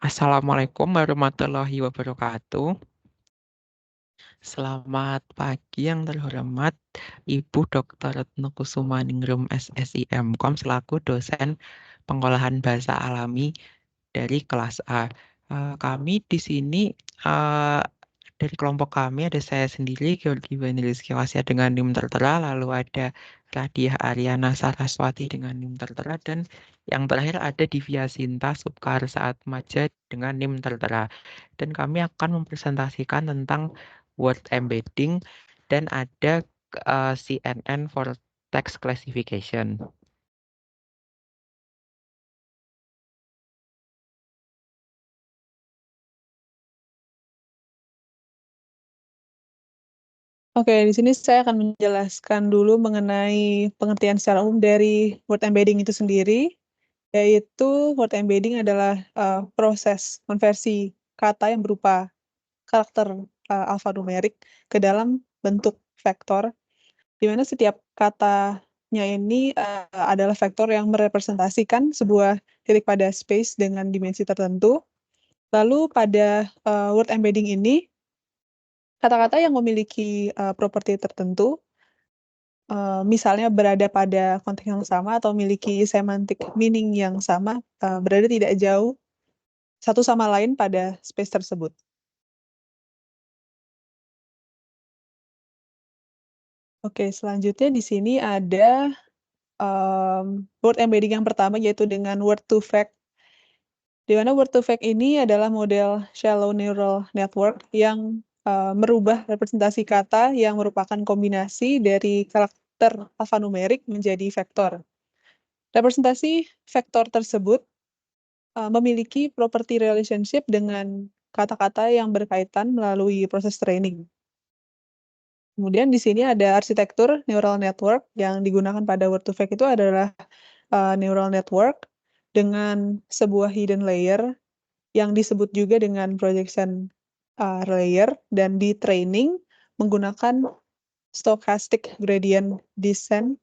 Assalamualaikum warahmatullahi wabarakatuh. Selamat pagi yang terhormat Ibu Dr. Retno Kusumaningrum SSI MKom selaku dosen pengolahan bahasa alami dari kelas A. Kami di sini eh, dari kelompok kami ada saya sendiri, Georgi Vaniliski Wasya dengan NIM tertera, lalu ada Radiah Aryana Saraswati dengan NIM tertera, dan yang terakhir ada Divya Sinta Subkar Saat Maja dengan NIM tertera. Dan kami akan mempresentasikan tentang word embedding dan ada CNN for text classification. Oke, di sini saya akan menjelaskan dulu mengenai pengertian secara umum dari word embedding itu sendiri, yaitu word embedding adalah proses konversi kata yang berupa karakter alfanumerik ke dalam bentuk vektor, di mana setiap katanya ini adalah vektor yang merepresentasikan sebuah titik pada space dengan dimensi tertentu. Lalu pada word embedding ini, kata-kata yang memiliki properti tertentu, misalnya berada pada konteks yang sama atau memiliki semantic meaning yang sama, berada tidak jauh satu sama lain pada space tersebut. Oke, selanjutnya di sini ada word embedding yang pertama, yaitu dengan word2vec, di mana word2vec ini adalah model shallow neural network yang merubah representasi kata yang merupakan kombinasi dari karakter alfanumerik menjadi vektor. Representasi vektor tersebut memiliki property relationship dengan kata-kata yang berkaitan melalui proses training. Kemudian di sini ada arsitektur neural network yang digunakan pada word2vec itu adalah neural network dengan sebuah hidden layer yang disebut juga dengan projection layer, dan di training menggunakan stochastic gradient descent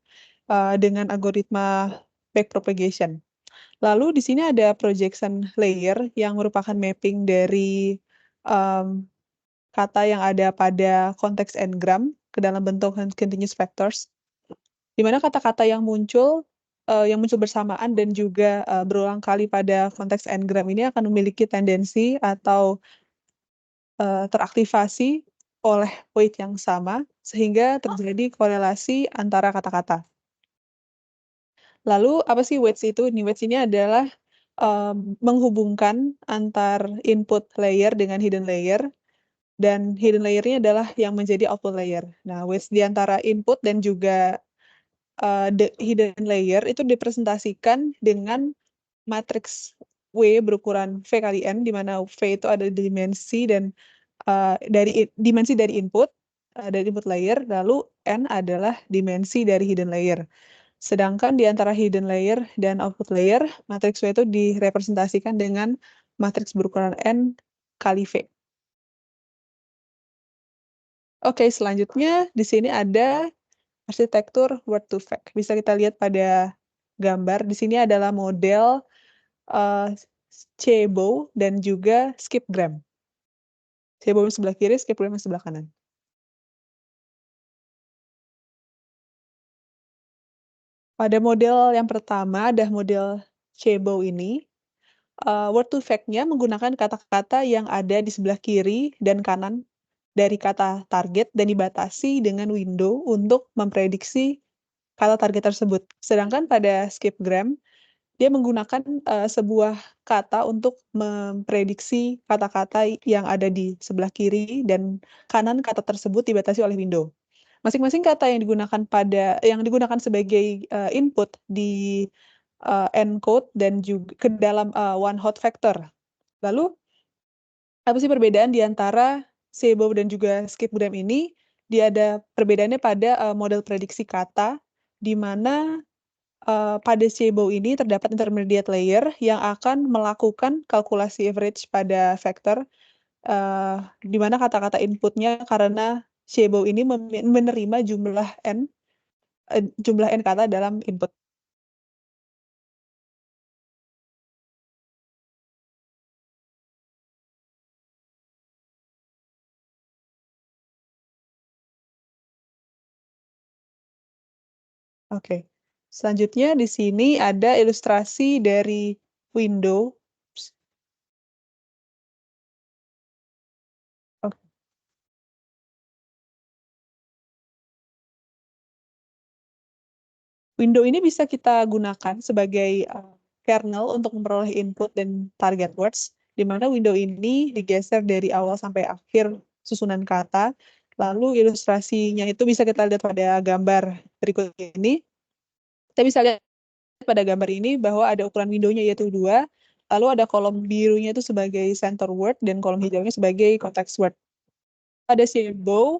dengan algoritma backpropagation. Lalu di sini ada projection layer yang merupakan mapping dari kata yang ada pada konteks n-gram ke dalam bentuk continuous vectors, di mana kata-kata yang muncul bersamaan dan juga berulang kali pada konteks n-gram ini akan memiliki tendensi atau teraktivasi oleh weight yang sama, sehingga terjadi korelasi antara kata-kata. Lalu apa sih weights itu? Weights ini adalah menghubungkan antar input layer dengan hidden layer, dan hidden layer-nya adalah yang menjadi output layer. Nah, weights di antara input dan juga the hidden layer itu dipresentasikan dengan matriks W berukuran V kali N, di mana V itu ada dimensi dan dimensi dari input layer, lalu N adalah dimensi dari hidden layer. Sedangkan di antara hidden layer dan output layer, matriks W itu direpresentasikan dengan matriks berukuran N kali V. Oke, selanjutnya di sini ada arsitektur word2vec. Bisa kita lihat pada gambar. Di sini adalah model Cebo dan juga skipgram. Cebo sebelah kiri, skipgram sebelah kanan. Pada model yang pertama, ada model Cebo ini. Word2vec-nya menggunakan kata-kata yang ada di sebelah kiri dan kanan dari kata target dan dibatasi dengan window untuk memprediksi kata target tersebut. Sedangkan pada skipgram, dia menggunakan sebuah kata untuk memprediksi kata-kata yang ada di sebelah kiri dan kanan kata tersebut dibatasi oleh window. Masing-masing kata yang digunakan sebagai input di encode dan juga ke dalam one hot vector. Lalu apa sih perbedaan di antara Cebo dan juga skipgram ini? Dia ada perbedaannya pada model prediksi kata, di mana pada Cebo ini terdapat intermediate layer yang akan melakukan kalkulasi average pada vektor, di mana kata-kata inputnya, karena Cebo ini menerima jumlah n kata dalam input. Oke. Selanjutnya di sini ada ilustrasi dari Windows. Oke. Window ini bisa kita gunakan sebagai kernel untuk memperoleh input dan target words, di mana window ini digeser dari awal sampai akhir susunan kata. Lalu ilustrasinya itu bisa kita lihat pada gambar berikut ini. Kita bisa lihat pada gambar ini bahwa ada ukuran window-nya yaitu 2, lalu ada kolom birunya itu sebagai center word dan kolom hijaunya sebagai context word. Pada Shadebow,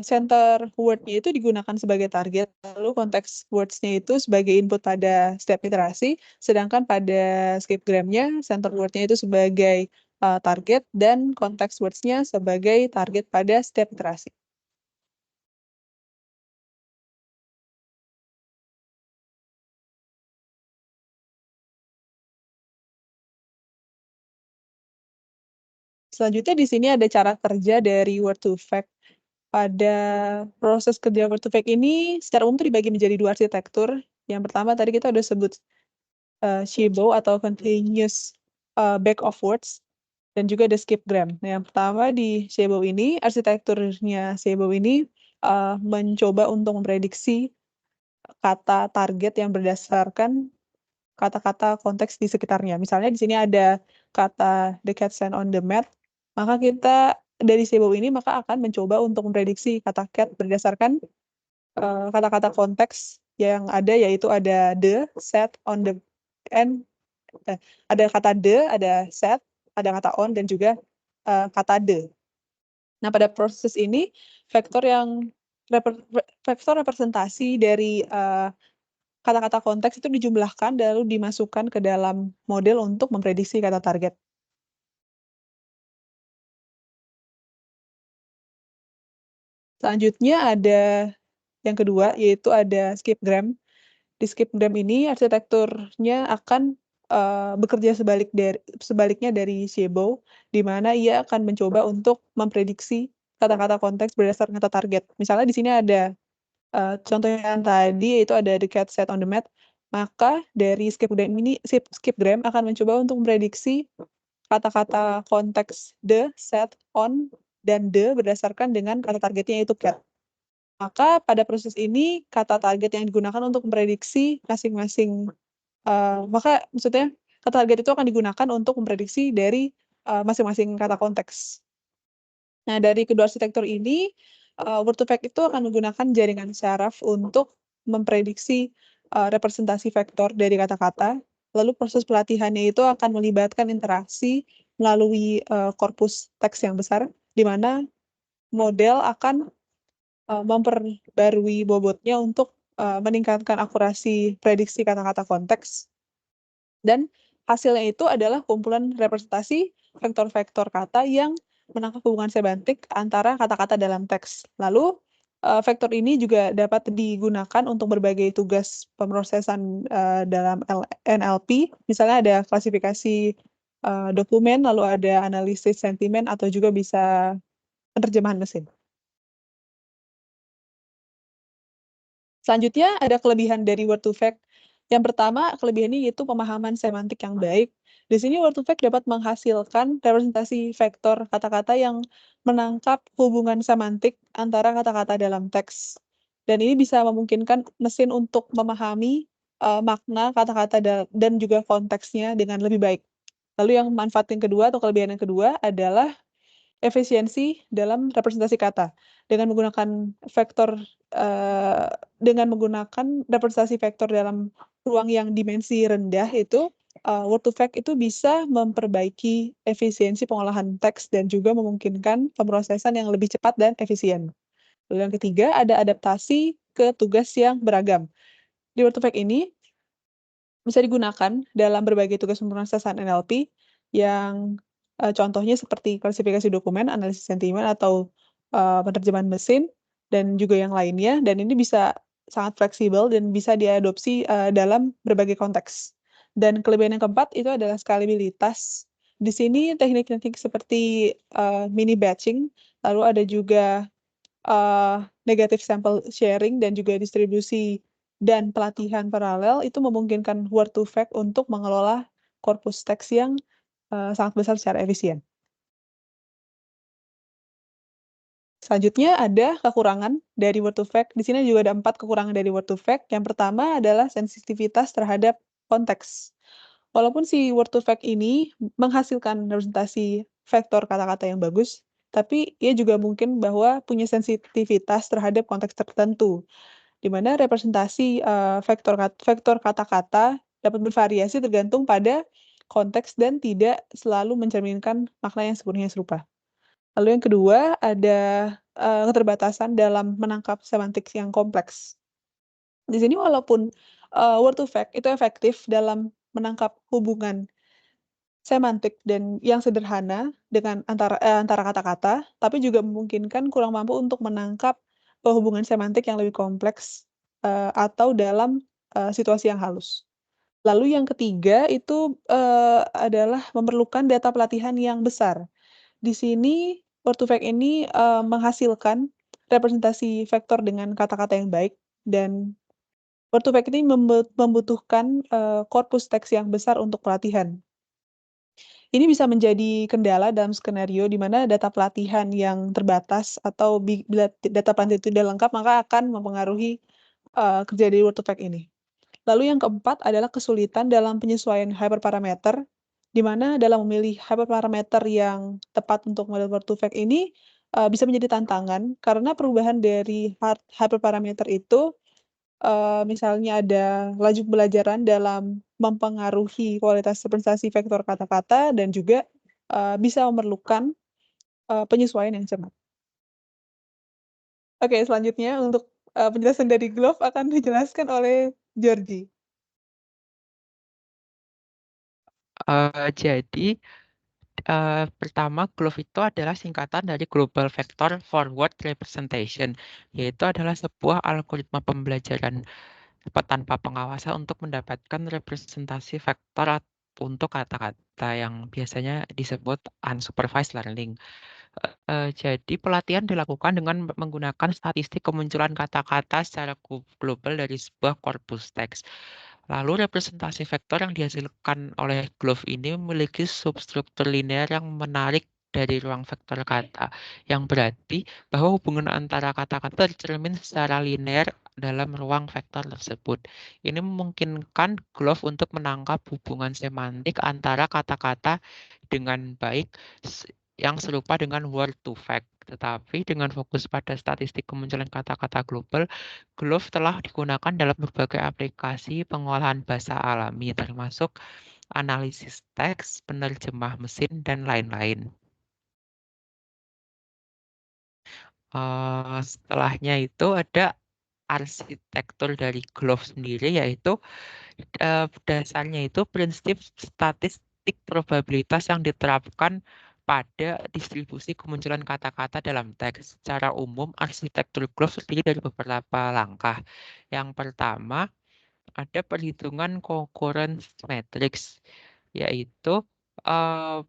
center word-nya itu digunakan sebagai target, lalu konteks words-nya itu sebagai input pada step iterasi, sedangkan pada skipgram-nya center word-nya itu sebagai target dan konteks words-nya sebagai target pada step iterasi. Selanjutnya di sini ada cara kerja dari word2vec. Pada proses kerja word2vec ini secara umum itu dibagi menjadi 2 arsitektur. Yang pertama tadi kita udah sebut Shadebow atau continuous back of words, dan juga ada skipgram. Nah, yang pertama di Shadebow ini, arsitekturnya Shadebow ini mencoba untuk memprediksi kata target yang berdasarkan kata-kata konteks di sekitarnya. Misalnya di sini ada kata the cat sat on the mat, maka kita dari Shadebow ini maka akan mencoba untuk memprediksi kata cat berdasarkan kata-kata konteks yang ada, yaitu ada the, sat, on the, and ada kata the, ada sat, ada kata on, dan juga kata the. Nah, pada proses ini vektor yang vektor representasi dari kata-kata konteks itu dijumlahkan lalu dimasukkan ke dalam model untuk memprediksi kata target. Selanjutnya ada yang kedua, yaitu ada skipgram. Di skipgram ini arsitekturnya akan bekerja sebaliknya dari Shadebow, di mana ia akan mencoba untuk memprediksi kata-kata konteks berdasarkan kata target. Misalnya di sini ada contoh yang tadi, yaitu ada the cat sat on the mat, maka dari skipgram akan mencoba untuk memprediksi kata-kata konteks the, sat, on, dan the berdasarkan dengan kata targetnya yaitu cat. Maka pada proses ini kata target yang digunakan untuk memprediksi masing-masing maka maksudnya kata target itu akan digunakan untuk memprediksi dari masing-masing kata konteks. Nah, dari kedua arsitektur ini, word2vec itu akan menggunakan jaringan saraf untuk memprediksi representasi vektor dari kata-kata. Lalu proses pelatihannya itu akan melibatkan interaksi melalui korpus teks yang besar, di mana model akan memperbarui bobotnya untuk meningkatkan akurasi prediksi kata-kata konteks. Dan hasilnya itu adalah kumpulan representasi vektor-vektor kata yang menangkap hubungan semantik antara kata-kata dalam teks. Lalu, vektor ini juga dapat digunakan untuk berbagai tugas pemrosesan dalam NLP. Misalnya ada klasifikasi dokumen, lalu ada analisis sentimen, atau juga bisa penerjemahan mesin. Selanjutnya ada kelebihan dari word2vec. Yang pertama, kelebihannya yaitu pemahaman semantik yang baik. Di sini word2vec dapat menghasilkan representasi vektor kata-kata yang menangkap hubungan semantik antara kata-kata dalam teks. Dan ini bisa memungkinkan mesin untuk memahami makna kata-kata dan juga konteksnya dengan lebih baik. Lalu yang manfaat yang kedua atau kelebihan yang kedua adalah efisiensi dalam representasi kata. Dengan menggunakan vektor dengan menggunakan representasi vektor dalam ruang yang dimensi rendah itu, word2vec itu bisa memperbaiki efisiensi pengolahan teks dan juga memungkinkan pemrosesan yang lebih cepat dan efisien. Lalu yang ketiga, ada adaptasi ke tugas yang beragam. Di word2vec ini bisa digunakan dalam berbagai tugas pemrosesan NLP yang contohnya seperti klasifikasi dokumen, analisis sentimen, atau penerjemahan mesin, dan juga yang lainnya. Dan ini bisa sangat fleksibel dan bisa diadopsi dalam berbagai konteks. Dan kelebihan yang keempat itu adalah skalabilitas. Di sini teknik-teknik seperti mini batching, lalu ada juga negative sample sharing dan juga distribusi dan pelatihan paralel itu memungkinkan Word2Vec untuk mengelola korpus teks yang sangat besar secara efisien. Selanjutnya ada kekurangan dari Word2Vec. Di sini juga ada 4 kekurangan dari Word2Vec. Yang pertama adalah sensitivitas terhadap konteks. Walaupun si Word2Vec ini menghasilkan representasi vektor kata-kata yang bagus, tapi ia juga mungkin bahwa punya sensitivitas terhadap konteks tertentu, di mana representasi, vektor kata-kata dapat bervariasi tergantung pada konteks dan tidak selalu mencerminkan makna yang sepenuhnya serupa. Lalu yang kedua ada, keterbatasan dalam menangkap semantik yang kompleks. Di sini walaupun, Word2Vec itu efektif dalam menangkap hubungan semantik dan yang sederhana dengan antara kata-kata, tapi juga memungkinkan kurang mampu untuk menangkap, hubungan semantik yang lebih kompleks, atau dalam, situasi yang halus. Lalu yang ketiga itu, adalah memerlukan data pelatihan yang besar. Di sini Word2Vec ini, menghasilkan representasi vektor dengan kata-kata yang baik dan Word2Vec ini membutuhkan, korpus teks yang besar untuk pelatihan. Ini bisa menjadi kendala dalam skenario di mana data pelatihan yang terbatas atau bila data pelatihan itu tidak lengkap, maka akan mempengaruhi, kerja dari Word2Vec ini. Lalu yang keempat adalah kesulitan dalam penyesuaian hyperparameter, di mana dalam memilih hyperparameter yang tepat untuk model Word2Vec ini, bisa menjadi tantangan karena perubahan dari hyperparameter itu, misalnya ada laju pembelajaran dalam mempengaruhi kualitas representasi vektor kata-kata dan juga, bisa memerlukan, penyesuaian yang cermat. Oke, selanjutnya untuk, penjelasan dari Glove akan dijelaskan oleh Georgie. Jadi pertama, GLOVE itu adalah singkatan dari Global Vector Forward Representation, yaitu adalah sebuah algoritma pembelajaran tanpa pengawasan untuk mendapatkan representasi vektor untuk kata-kata yang biasanya disebut unsupervised learning. Jadi pelatihan dilakukan dengan menggunakan statistik kemunculan kata-kata secara global dari sebuah korpus teks. Lalu representasi vektor yang dihasilkan oleh GLOVE ini memiliki substruktur linear yang menarik dari ruang vektor kata, yang berarti bahwa hubungan antara kata-kata tercermin secara linear dalam ruang vektor tersebut. Ini memungkinkan GLOVE untuk menangkap hubungan semantik antara kata-kata dengan baik yang serupa dengan Word2Vec. Tetapi dengan fokus pada statistik kemunculan kata-kata global, GLOVE telah digunakan dalam berbagai aplikasi pengolahan bahasa alami, termasuk analisis teks, penerjemah mesin, dan lain-lain. Setelahnya itu ada arsitektur dari GLOVE sendiri, yaitu dasarnya itu prinsip statistik probabilitas yang diterapkan pada distribusi kemunculan kata-kata dalam teks. Secara umum, arsitektur GLOVE terdiri dari beberapa langkah. Yang pertama, ada perhitungan concurrence matrix, yaitu eh,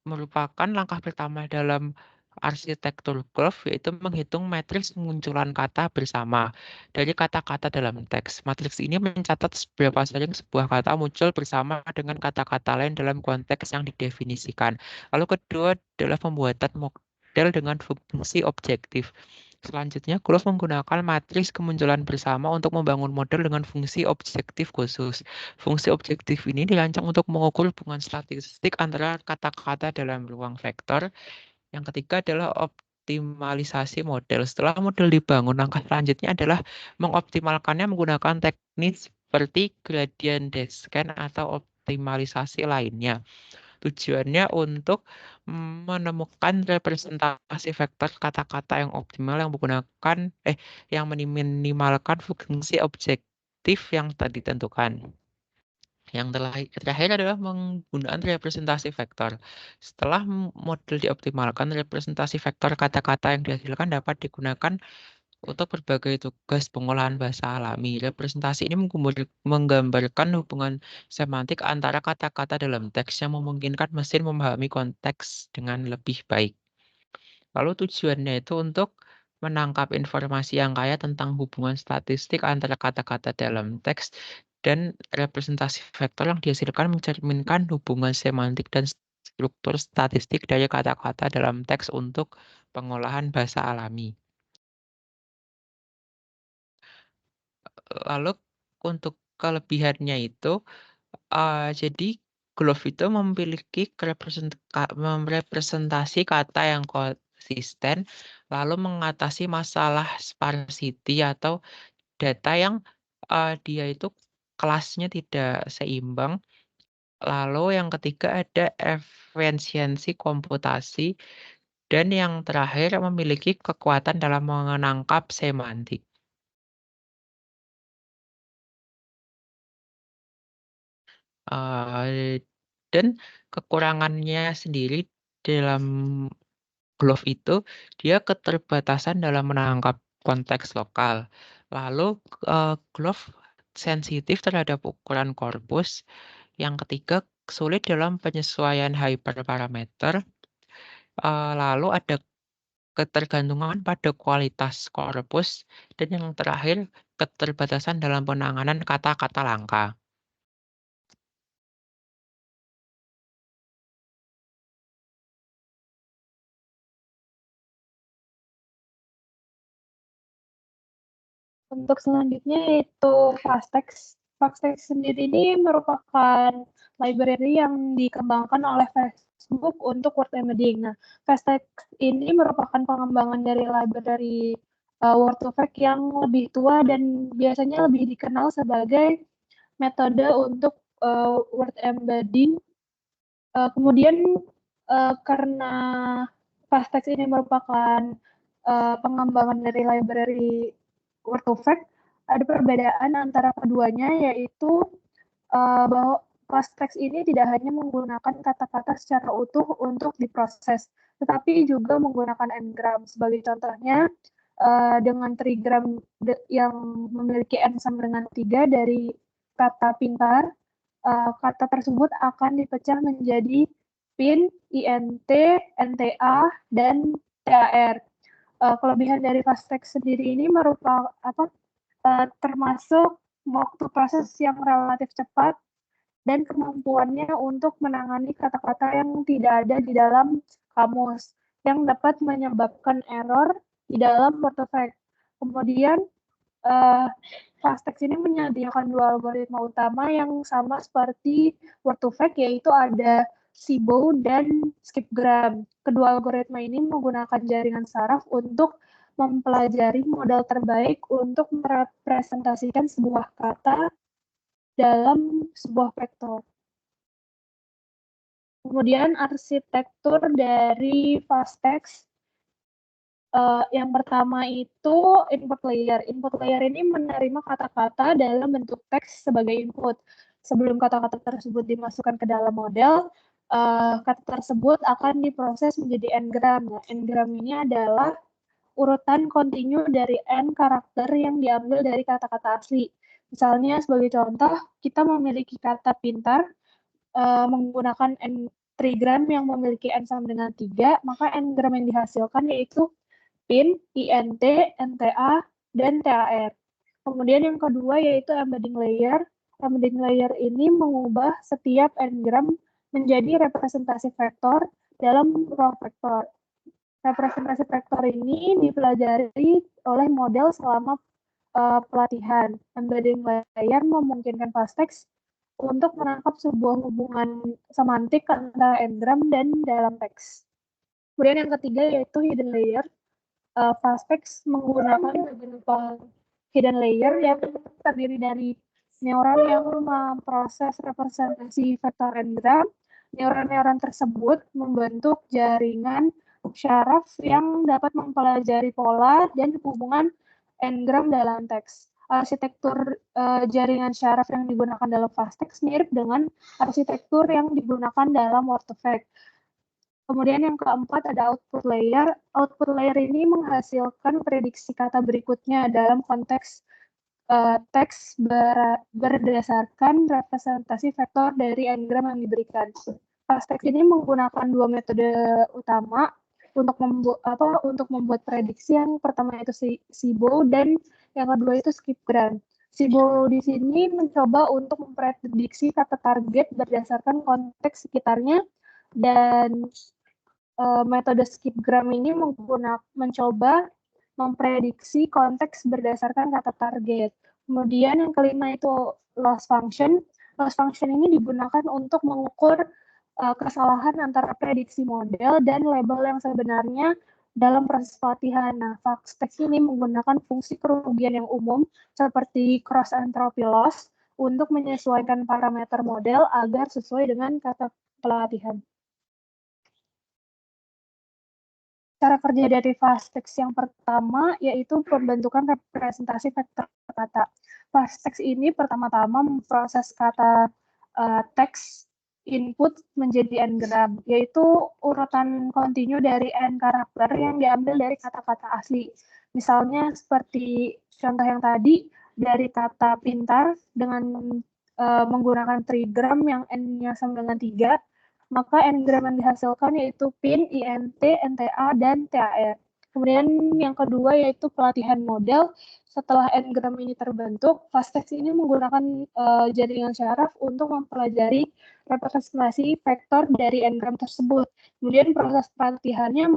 merupakan langkah pertama dalam arsitektur GLOVE, yaitu menghitung matriks kemunculan kata bersama dari kata-kata dalam teks. Matriks ini mencatat seberapa sering sebuah kata muncul bersama dengan kata-kata lain dalam konteks yang didefinisikan. Lalu kedua adalah pembuatan model dengan fungsi objektif. Selanjutnya, GLOVE menggunakan matriks kemunculan bersama untuk membangun model dengan fungsi objektif khusus. Fungsi objektif ini dirancang untuk mengukur hubungan statistik antara kata-kata dalam ruang vektor. Yang ketiga adalah optimalisasi model. Setelah model dibangun, langkah selanjutnya adalah mengoptimalkannya menggunakan teknik seperti gradient descent atau optimalisasi lainnya. Tujuannya untuk menemukan representasi vektor kata-kata yang optimal yang meminimalkan fungsi objektif yang tadi ditentukan. Yang terakhir adalah penggunaan representasi vektor. Setelah model dioptimalkan, representasi vektor kata-kata yang dihasilkan dapat digunakan untuk berbagai tugas pengolahan bahasa alami. Representasi ini menggambarkan hubungan semantik antara kata-kata dalam teks yang memungkinkan mesin memahami konteks dengan lebih baik. Lalu tujuannya itu untuk menangkap informasi yang kaya tentang hubungan statistik antara kata-kata dalam teks dan representasi vektor yang dihasilkan mencerminkan hubungan semantik dan struktur statistik dari kata-kata dalam teks untuk pengolahan bahasa alami. Lalu untuk kelebihannya itu, jadi Glove itu memiliki merepresentasi kata yang konsisten, lalu mengatasi masalah sparsity atau data yang, dia itu kelasnya tidak seimbang. Lalu yang ketiga ada efisiensi komputasi, dan yang terakhir memiliki kekuatan dalam menangkap semantik. Eee, dan kekurangannya sendiri dalam Glove itu, dia keterbatasan dalam menangkap konteks lokal. Lalu, Glove sensitif terhadap ukuran korpus. Yang ketiga, sulit dalam penyesuaian hyperparameter. Lalu ada ketergantungan pada kualitas korpus. Dan yang terakhir, keterbatasan dalam penanganan kata-kata langka. Untuk selanjutnya yaitu Fastex. Fastex sendiri ini merupakan library yang dikembangkan oleh Facebook untuk word embedding. Nah, Fastex ini merupakan pengembangan dari library Word2Vec yang lebih tua dan biasanya lebih dikenal sebagai metode untuk word embedding. Kemudian karena Fastex ini merupakan pengembangan dari library Word2Vec, ada perbedaan antara keduanya, yaitu bahwa Fastex ini tidak hanya menggunakan kata-kata secara utuh untuk diproses, tetapi juga menggunakan n-gram. Sebagai contohnya, dengan trigram yang memiliki n sama dengan 3 dari kata pintar, kata tersebut akan dipecah menjadi pin, int, nta, dan tar. Kelebihan dari Fastex sendiri ini termasuk waktu proses yang relatif cepat dan kemampuannya untuk menangani kata-kata yang tidak ada di dalam kamus yang dapat menyebabkan error di dalam Word2Vec. Kemudian Fastex ini menyediakan dua algoritma utama yang sama seperti Word2Vec, yaitu ada Sibo dan Skipgram. Kedua algoritma ini menggunakan jaringan saraf untuk mempelajari model terbaik untuk merepresentasikan sebuah kata dalam sebuah vektor. Kemudian arsitektur dari Fastex yang pertama itu input layer. Input layer ini menerima kata-kata dalam bentuk teks sebagai input. Sebelum kata-kata tersebut dimasukkan ke dalam model, kata tersebut akan diproses menjadi n-gram. Nah, n-gram ini adalah urutan kontinu dari n karakter yang diambil dari kata-kata asli. Misalnya sebagai contoh, kita memiliki kata pintar menggunakan n trigram yang memiliki n sama dengan 3, maka n-gram yang dihasilkan yaitu pin, int, nta, dan tar. Kemudian yang kedua yaitu embedding layer. Embedding layer ini mengubah setiap n-gram menjadi representasi vektor dalam ruang vektor. Representasi vektor ini dipelajari oleh model selama pelatihan. Embedding layer memungkinkan Fastex untuk menangkap sebuah hubungan semantik antara n-gram dan dalam teks. Kemudian yang ketiga yaitu hidden layer. Fastex menggunakan beberapa hidden layer yang terdiri dari neuron yang memproses representasi vektor n-gram. Neuron-neuron tersebut membentuk jaringan syaraf yang dapat mempelajari pola dan hubungan n-gram dalam teks. Arsitektur jaringan syaraf yang digunakan dalam Fastex mirip dengan arsitektur yang digunakan dalam Word2Vec. Kemudian yang keempat ada output layer. Output layer ini menghasilkan prediksi kata berikutnya dalam konteks teks berdasarkan representasi vektor dari n-gram yang diberikan. Fastex ini menggunakan dua metode utama, untuk membuat prediksi. Yang pertama itu SIBO dan yang kedua itu skipgram. SIBO di sini mencoba untuk memprediksi kata target berdasarkan konteks sekitarnya, dan metode skipgram ini mencoba memprediksi konteks berdasarkan kata target. Kemudian yang kelima itu loss function. Loss function ini digunakan untuk mengukur kesalahan antara prediksi model dan label yang sebenarnya dalam proses pelatihan. Nah, FASTEX ini menggunakan fungsi kerugian yang umum seperti cross entropy loss untuk menyesuaikan parameter model agar sesuai dengan kata pelatihan. Cara kerja dari FASTEX yang pertama yaitu pembentukan representasi vektor kata. FASTEX ini pertama-tama memproses kata teks input menjadi n-gram, yaitu urutan kontinu dari n karakter yang diambil dari kata-kata asli. Misalnya seperti contoh yang tadi, dari kata pintar dengan menggunakan trigram yang n-nya sama dengan 3, maka n-gram yang dihasilkan yaitu pin, int, nta, dan tar. Kemudian yang kedua yaitu pelatihan model. Setelah n-gram ini terbentuk, FASTEX ini menggunakan jaringan syaraf untuk mempelajari representasi vektor dari n-gram tersebut. Kemudian proses pelatihannya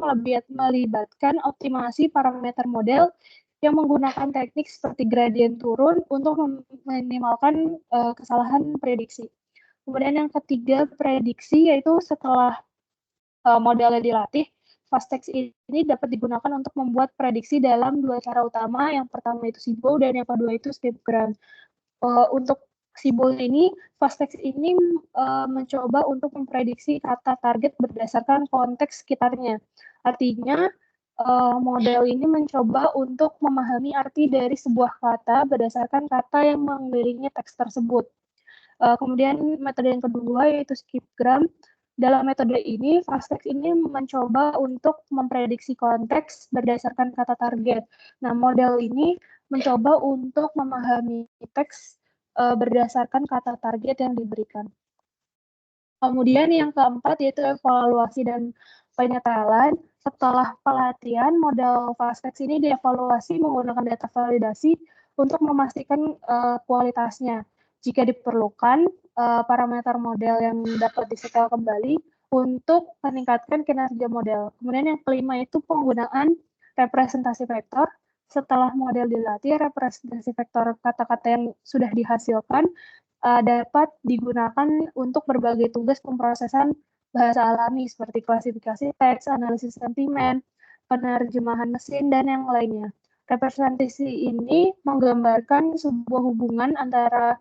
melibatkan optimasi parameter model yang menggunakan teknik seperti gradien turun untuk meminimalkan kesalahan prediksi. Kemudian yang ketiga prediksi, yaitu setelah modelnya dilatih, FASTEX ini dapat digunakan untuk membuat prediksi dalam dua cara utama. Yang pertama itu SIBO dan yang kedua itu skipgram. Untuk SIBO ini, FASTEX ini mencoba untuk memprediksi kata target berdasarkan konteks sekitarnya. Artinya, model ini mencoba untuk memahami arti dari sebuah kata berdasarkan kata yang mengelilingi teks tersebut. Kemudian metode yang kedua yaitu skipgram. Dalam metode ini, FASTEX ini mencoba untuk memprediksi konteks berdasarkan kata target. Nah, model ini mencoba untuk memahami teks berdasarkan kata target yang diberikan. Kemudian yang keempat yaitu evaluasi dan penyetelan. Setelah pelatihan, model FASTEX ini dievaluasi menggunakan data validasi untuk memastikan kualitasnya. Jika diperlukan, parameter model yang dapat disetel kembali untuk meningkatkan kinerja model. Kemudian yang kelima itu penggunaan representasi vektor. Setelah model dilatih, representasi vektor kata-kata yang sudah dihasilkan dapat digunakan untuk berbagai tugas pemrosesan bahasa alami seperti klasifikasi teks, analisis sentimen, penerjemahan mesin, dan yang lainnya. Representasi ini menggambarkan sebuah hubungan antara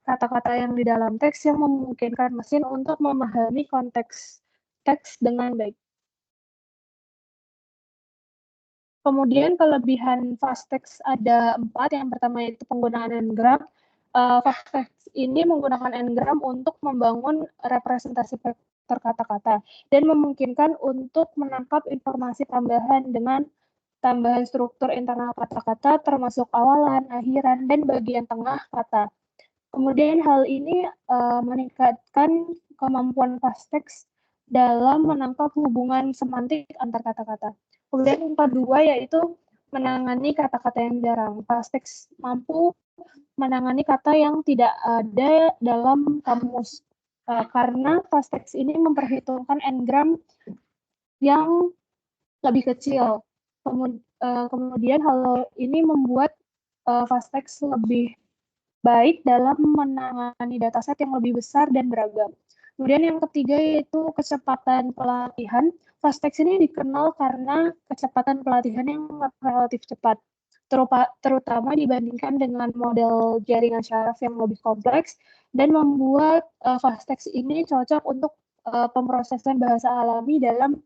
kata-kata yang di dalam teks yang memungkinkan mesin untuk memahami konteks teks dengan baik. Kemudian kelebihan FASTEX ada 4. Yang pertama itu penggunaan n-gram. FASTEX ini menggunakan n-gram untuk membangun representasi vektor kata-kata dan memungkinkan untuk menangkap informasi tambahan dengan tambahan struktur internal kata-kata termasuk awalan, akhiran, dan bagian tengah kata. Kemudian hal ini meningkatkan kemampuan FASTEX dalam menangkap hubungan semantik antar kata-kata. Kemudian yang kedua yaitu menangani kata-kata yang jarang. FASTEX mampu menangani kata yang tidak ada dalam kamus. Karena FASTEX ini memperhitungkan n-gram yang lebih kecil. Kemudian hal ini membuat FASTEX lebih baik dalam menangani dataset yang lebih besar dan beragam. Kemudian yang ketiga yaitu kecepatan pelatihan. FASTEX ini dikenal karena kecepatan pelatihan yang relatif cepat, terutama dibandingkan dengan model jaringan syaraf yang lebih kompleks, dan membuat FASTEX ini cocok untuk pemrosesan bahasa alami dalam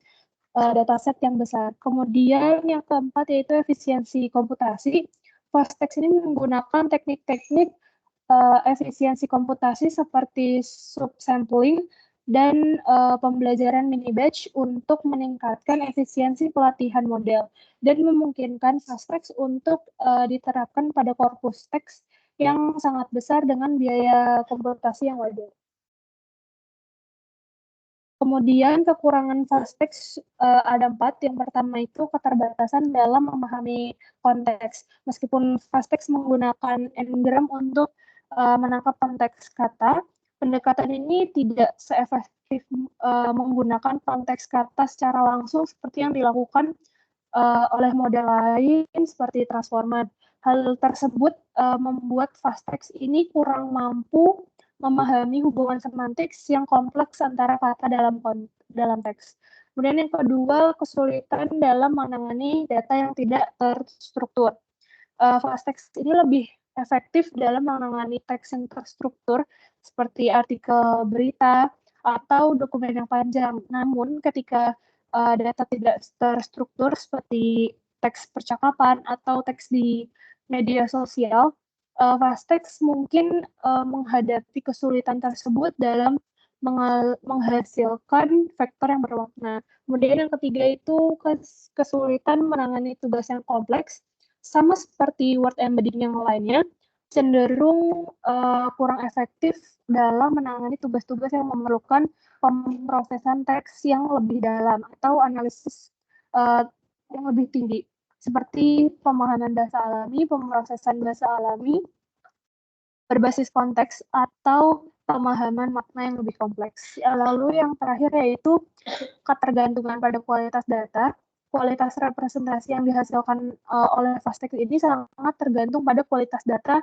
dataset yang besar. Kemudian yang keempat yaitu efisiensi komputasi. FASTEX ini menggunakan teknik-teknik efisiensi komputasi seperti subsampling dan pembelajaran mini batch untuk meningkatkan efisiensi pelatihan model dan memungkinkan FASTEX untuk diterapkan pada korpus teks yang sangat besar dengan biaya komputasi yang wajar. Kemudian kekurangan fast text ada 4. Yang pertama itu keterbatasan dalam memahami konteks. Meskipun fast text menggunakan n-gram untuk menangkap konteks kata, pendekatan ini tidak seefektif menggunakan konteks kata secara langsung seperti yang dilakukan oleh model lain seperti transformer. Hal tersebut membuat fast text ini kurang mampu memahami hubungan semantik yang kompleks antara kata dalam teks. Kemudian yang kedua, kesulitan dalam menangani data yang tidak terstruktur. Fast text ini lebih efektif dalam menangani teks yang terstruktur seperti artikel berita atau dokumen yang panjang. Namun ketika data tidak terstruktur seperti teks percakapan atau teks di media sosial, Fastex mungkin menghadapi kesulitan tersebut dalam menghasilkan vektor yang berwarna. Kemudian yang ketiga itu kesulitan menangani tugas yang kompleks, sama seperti word embedding yang lainnya, cenderung kurang efektif dalam menangani tugas-tugas yang memerlukan pemrosesan teks yang lebih dalam atau analisis yang lebih tinggi seperti pemahaman bahasa alami, pemrosesan bahasa alami, berbasis konteks, atau pemahaman makna yang lebih kompleks. Lalu yang terakhir yaitu ketergantungan pada kualitas data. Kualitas representasi yang dihasilkan oleh FastText ini sangat tergantung pada kualitas data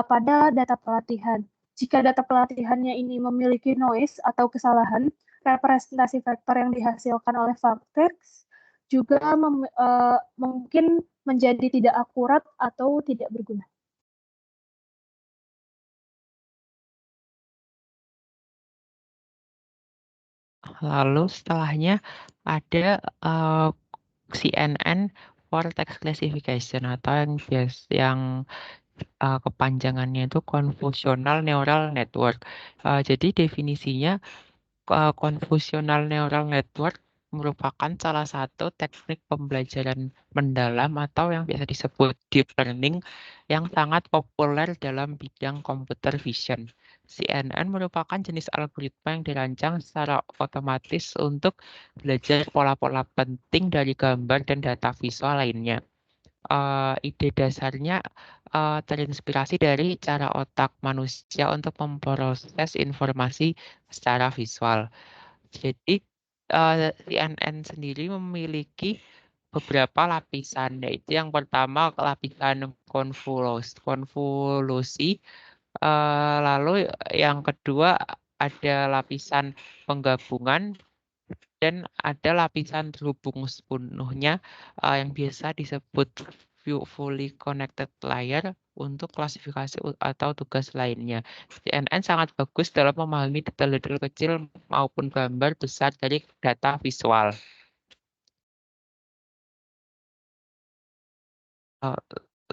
pada data pelatihan. Jika data pelatihannya ini memiliki noise atau kesalahan, representasi vektor yang dihasilkan oleh FastText juga mungkin menjadi tidak akurat atau tidak berguna. Lalu setelahnya ada CNN for Text Classification atau yang kepanjangannya itu Convolutional Neural Network. Jadi definisinya Convolutional Neural Network merupakan salah satu teknik pembelajaran mendalam atau yang biasa disebut deep learning yang sangat populer dalam bidang computer vision. CNN merupakan jenis algoritma yang dirancang secara otomatis untuk belajar pola-pola penting dari gambar dan data visual lainnya. Ide dasarnya terinspirasi dari cara otak manusia untuk memproses informasi secara visual. Jadi CNN sendiri memiliki beberapa lapisan, yaitu yang pertama lapisan konvolusi, lalu yang kedua ada lapisan penggabungan, dan ada lapisan terhubung sepenuhnya yang biasa disebut fully connected layer untuk klasifikasi atau tugas lainnya. CNN sangat bagus dalam memahami detail-detail kecil maupun gambar besar dari data visual.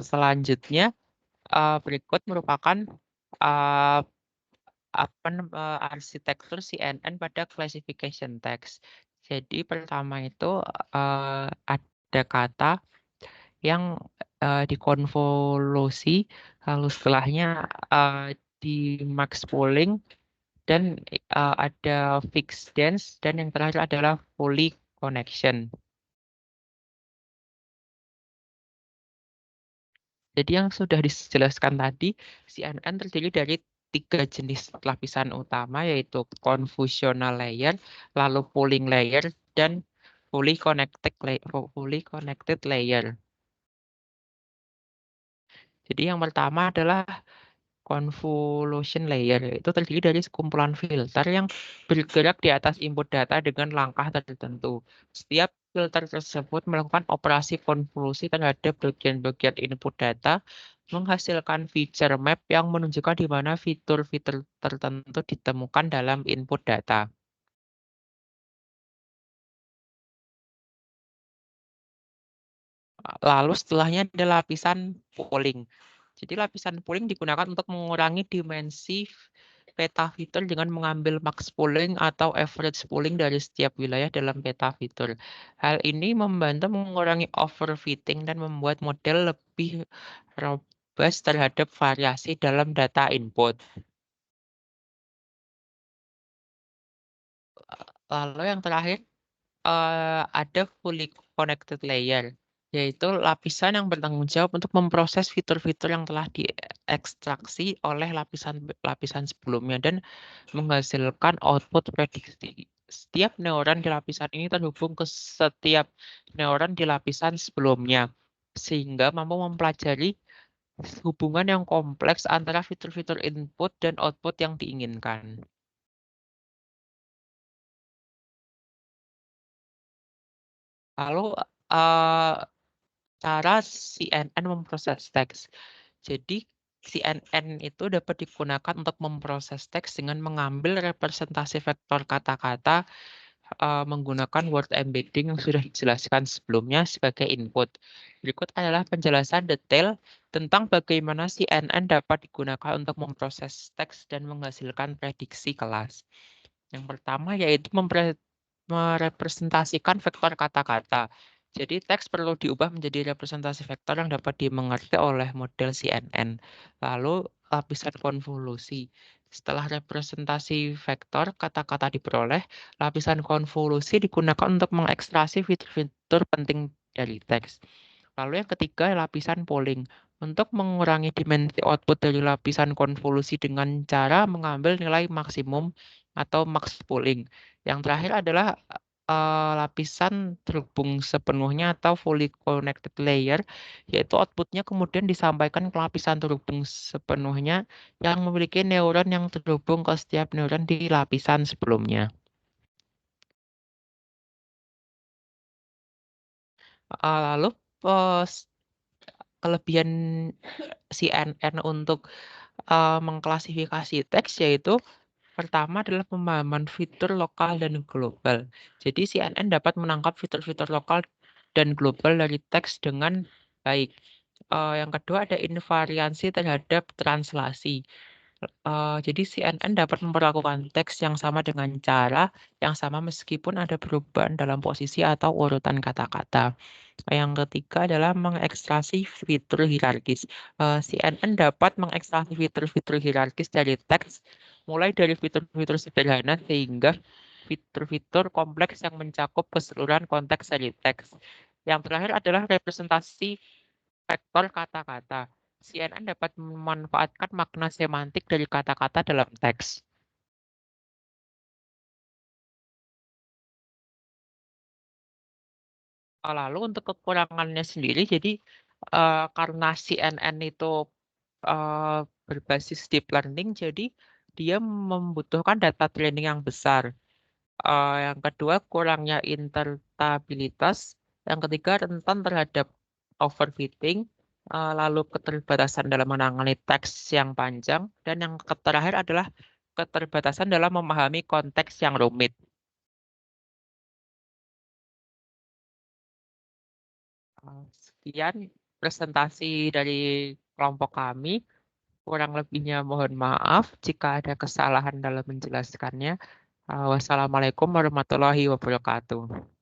Selanjutnya, berikut merupakan arsitektur CNN pada classification text. Jadi pertama itu ada kata yang dikonvolusi, lalu setelahnya di max pooling, dan ada fixed dense, dan yang terakhir adalah fully connection. Jadi yang sudah dijelaskan tadi, CNN terdiri dari 3 jenis lapisan utama, yaitu convolutional layer, lalu pooling layer, dan fully connected layer. Jadi yang pertama adalah convolution layer, itu terdiri dari sekumpulan filter yang bergerak di atas input data dengan langkah tertentu. Setiap filter tersebut melakukan operasi konvolusi terhadap bagian-bagian input data, menghasilkan feature map yang menunjukkan di mana fitur-fitur tertentu ditemukan dalam input data. Lalu setelahnya ada lapisan pooling. Jadi lapisan pooling digunakan untuk mengurangi dimensi peta fitur dengan mengambil max pooling atau average pooling dari setiap wilayah dalam peta fitur. Hal ini membantu mengurangi overfitting dan membuat model lebih robust terhadap variasi dalam data input. Lalu yang terakhir ada fully connected layer, yaitu lapisan yang bertanggung jawab untuk memproses fitur-fitur yang telah diekstraksi oleh lapisan sebelumnya dan menghasilkan output prediksi. Setiap neuron di lapisan ini terhubung ke setiap neuron di lapisan sebelumnya, sehingga mampu mempelajari hubungan yang kompleks antara fitur-fitur input dan output yang diinginkan. Lalu eh, cara CNN memproses teks. Jadi CNN itu dapat digunakan untuk memproses teks dengan mengambil representasi vektor kata-kata menggunakan word embedding yang sudah dijelaskan sebelumnya sebagai input. Berikut adalah penjelasan detail tentang bagaimana CNN dapat digunakan untuk memproses teks dan menghasilkan prediksi kelas. Yang pertama yaitu merepresentasikan vektor kata-kata. Jadi teks perlu diubah menjadi representasi vektor yang dapat dimengerti oleh model CNN. Lalu lapisan konvolusi. Setelah representasi vektor kata-kata diperoleh, lapisan konvolusi digunakan untuk mengekstraksi fitur-fitur penting dari teks. Lalu yang ketiga, lapisan polling. Untuk mengurangi dimensi output dari lapisan konvolusi dengan cara mengambil nilai maksimum atau max polling. Yang terakhir adalah lapisan terhubung sepenuhnya atau fully connected layer, yaitu outputnya kemudian disampaikan ke lapisan terhubung sepenuhnya yang memiliki neuron yang terhubung ke setiap neuron di lapisan sebelumnya. Lalu kelebihan CNN untuk mengklasifikasi teks yaitu pertama adalah pemahaman fitur lokal dan global. Jadi CNN dapat menangkap fitur-fitur lokal dan global dari teks dengan baik. Yang kedua ada invariansi terhadap translasi. Jadi CNN dapat memperlakukan teks yang sama dengan cara yang sama meskipun ada perubahan dalam posisi atau urutan kata-kata. Yang ketiga adalah mengekstraksi fitur hierarkis. CNN dapat mengekstraksi fitur-fitur hierarkis dari teks, mulai dari fitur-fitur sederhana sehingga fitur-fitur kompleks yang mencakup keseluruhan konteks dari teks. Yang terakhir adalah representasi vektor kata-kata. CNN dapat memanfaatkan makna semantik dari kata-kata dalam teks. Lalu untuk kekurangannya sendiri, jadi karena CNN itu berbasis deep learning, jadi dia membutuhkan data training yang besar. Yang kedua, kurangnya interpretabilitas. Yang ketiga, rentan terhadap overfitting. Lalu keterbatasan dalam menangani teks yang panjang. Dan yang terakhir adalah keterbatasan dalam memahami konteks yang rumit. Sekian presentasi dari kelompok kami. Kurang lebihnya mohon maaf jika ada kesalahan dalam menjelaskannya. Wassalamualaikum warahmatullahi wabarakatuh.